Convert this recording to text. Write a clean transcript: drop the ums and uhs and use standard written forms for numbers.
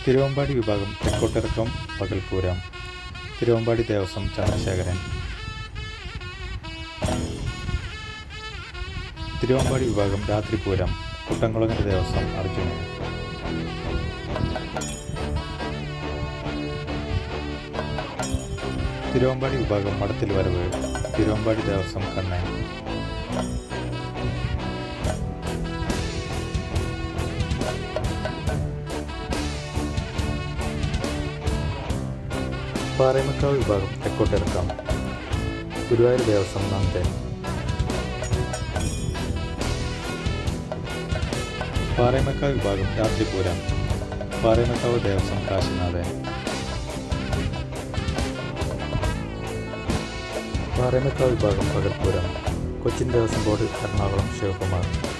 തിരുവമ്പാടി വിഭാഗം തെക്കോട്ടിറക്കം പകൽപൂരം. തിരുവമ്പാടി ദേവസ്വം ചന്ദ്രശേഖരൻ. തിരുവമ്പാടി വിഭാഗം രാത്രിപൂരം കുട്ടംകുളങ്ങര ദേവസ്വം അർജുനൻ. തിരുവമ്പാടി വിഭാഗം മടത്തിൽ വരവ് തിരുവമ്പാടി ദേവസ്വം കണ്ണൻ. പാറേമക്കാവ് വിഭാഗം തെക്കോട്ടിറക്കം ഗുരുവായൂർ ദേവസ്വം നന്ദൻ. പാറേമക്കാവ് വിഭാഗം രാത്രിപൂരം പാറേമക്കാവ് ദേവസ്വം കാശിനാഥൻ. പാറേമക്കാവ് വിഭാഗം പകൽപൂരം കൊച്ചിൻ ദേവസ്വം ബോർഡ് എറണാകുളം ശിവകുമാർ.